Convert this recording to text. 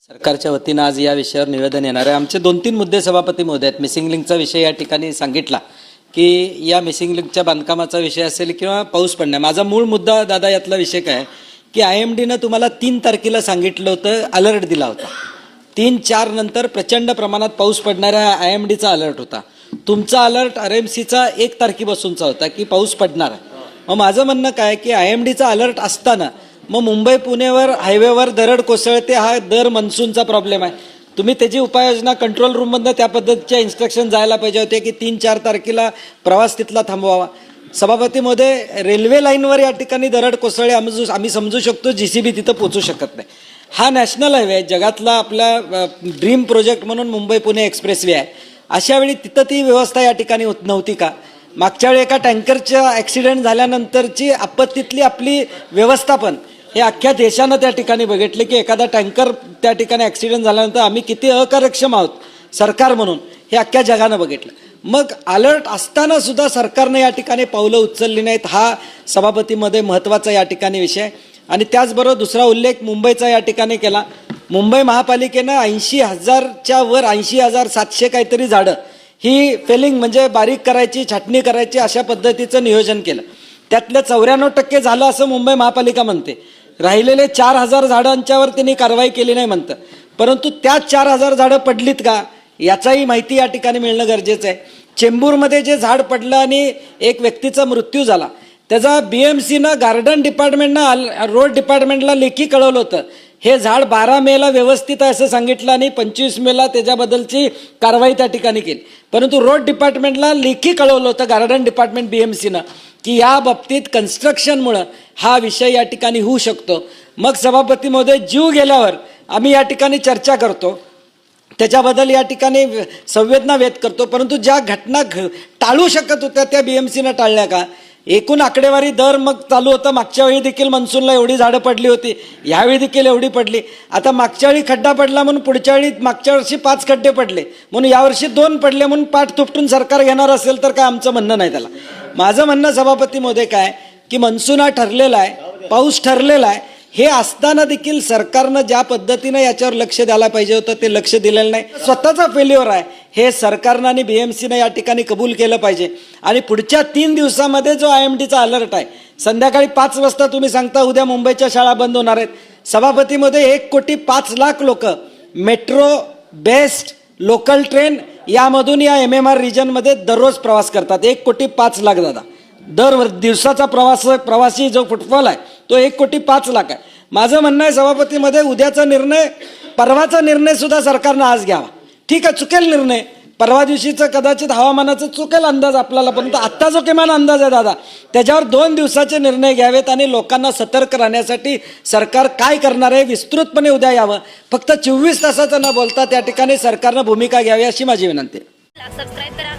सरकारच्या वतीनं आज या विषयावर निवेदन येणार आहे। आमचे 2-3 मुद्दे सभापती महोदय आहेत। मिसिंग लिंकचा विषय या ठिकाणी सांगितला की या मिसिंग लिंकच्या बांधकामाचा विषय असेल किंवा पाऊस पडणे। माझा मूळ मुद्दा दादा यातला विषय काय की IMDनं तुम्हाला 3 तारखेला सांगितलं होतं, अलर्ट दिला होता। 3-4 नंतर प्रचंड प्रमाणात पाऊस पडणाऱ्या IMDचा अलर्ट होता। तुमचा अलर्ट RMCचा 1 तारखेपासूनचा होता की पाऊस पडणार आहे। मग माझं म्हणणं काय की IMDचा अलर्ट असताना मग मुंबई पुणेवर हायवेवर दरड कोसळते, हा दर मनसूनचा प्रॉब्लेम आहे। तुम्ही त्याची उपाययोजना कंट्रोल रूममधनं त्या पद्धतीच्या इन्स्ट्रक्शन जायला पाहिजे होते की 3-4 तारखेला प्रवास तिथला थांबवावा। सभापतीमध्ये रेल्वे लाईनवर या ठिकाणी दरड कोसळली, आम्ही समजू शकतो JCB तिथं पोहोचू शकत नाही। हा नॅशनल हायवे आहे, जगातला आपला ड्रीम प्रोजेक्ट म्हणून मुंबई पुणे एक्सप्रेसवे आहे। अशा वेळी तिथं ती व्यवस्था या ठिकाणी होत नव्हती का? मागच्या वेळी एका टँकरच्या ॲक्सिडेंट झाल्यानंतरची आपत्तीतली आपली व्यवस्थापन हे अख्ख्या देशानं त्या ठिकाणी बघितले की एखादा टँकर त्या ठिकाणी ॲक्सिडेंट झाल्यानंतर आम्ही किती अकार्यक्षम आहोत सरकार म्हणून हे अख्ख्या जगानं बघितलं। मग अलर्ट असताना सुद्धा सरकारने या ठिकाणी पावलं उचलली नाहीत, हा सभापतीमध्ये महत्त्वाचा या ठिकाणी विषय। आणि त्याचबरोबर दुसरा उल्लेख मुंबईचा या ठिकाणी केला। मुंबई महापालिकेनं 80,000च्या वर 80,700 काहीतरी झाडं ही फेलिंग म्हणजे बारीक करायची, छाटणी करायची अशा पद्धतीचं नियोजन केलं। त्यातलं 94% झालं असं मुंबई महापालिका म्हणते। राहिलेले 4,000 झाडांच्यावर त्यांनी कारवाई केली नाही म्हणतं, परंतु त्या 4,000 झाडं पडलीत का याचाही माहिती या ठिकाणी मिळणं गरजेचं आहे। चेंबूरमध्ये जे झाड पडलं आणि एक व्यक्तीचा मृत्यू झाला, त्याचा BMCनं गार्डन डिपार्टमेंटनं रोड डिपार्टमेंटला लेखी कळवलं होतं। हे झाड 12 मेला व्यवस्थित आहे असं सांगितलं आणि 25 मेला त्याच्याबद्दलची कारवाई त्या ठिकाणी केली, परंतु रोड डिपार्टमेंटला लेखी कळवलं होतं गार्डन डिपार्टमेंट BMCनं की या बाबतीत कन्स्ट्रक्शनमुळं हा विषय या ठिकाणी होऊ शकतो। मग सभापती महोदय, जीव गेल्यावर आम्ही या ठिकाणी चर्चा करतो, त्याच्याबद्दल या ठिकाणी संवेदना व्यक्त करतो, परंतु ज्या घटना टाळू शकत होत्या त्या BMCनं टाळल्या का? एकूण आकडेवारी दर मग चालू होतं। मागच्या वेळी देखील मनसूनला एवढी झाडं पडली होती, यावेळी देखील एवढी पडली। आता मागच्या वेळी खड्डा पडला म्हणून पुढच्या वेळी मागच्या वर्षी 5 खड्डे पडले म्हणून यावर्षी 2 पडले म्हणून पाठ थोपटून सरकार घेणार असेल तर काय आमचं म्हणणं नाही त्याला। माझं म्हणणं सभापती महोदय काय की मनसून हा ठरलेला आहे, पाऊस ठरलेला आहे, हे असताना देखील सरकारनं ज्या पद्धतीनं याच्यावर लक्ष द्यायला पाहिजे होतं ते लक्ष दिलेलं नाही। स्वतःचा फेल्युअर आहे हे सरकारनं आणि BMCनं या ठिकाणी कबूल केलं पाहिजे। आणि पुढच्या 3 दिवसामध्ये जो IMDचा अलर्ट आहे, संध्याकाळी 5 वाजता तुम्ही सांगता उद्या मुंबईच्या शाळा बंद होणार आहेत। सभापतीमध्ये 1,05,00,000 लोक मेट्रो, बेस्ट, लोकल ट्रेन यामधून या MMR रिजनमध्ये दररोज प्रवास करतात। 1,05,00,000 दादा, दर दिवसाचा प्रवासी जो फुटफॉल आहे तो 1,05,00,000 आहे। माझं म्हणणं आहे सभापतीमध्ये, उद्याचा निर्णय, परवाचा निर्णय सुद्धा सरकारनं आज घ्यावा। ठीक आहे, चुकेल निर्णय, परवा दिवशीचं कदाचित हवामानाचं चुकेल अंदाज आपल्याला, परंतु आत्ता जो किमान अंदाज आहे दादा त्याच्यावर 2 दिवसाचे निर्णय घ्यावेत आणि लोकांना सतर्क राहण्यासाठी सरकार काय करणार आहे विस्तृतपणे उद्या यावं। फक्त 24 तासाचं न बोलता त्या ठिकाणी सरकारनं भूमिका घ्यावी अशी माझी विनंती आहे। सबस्क्राइब करा।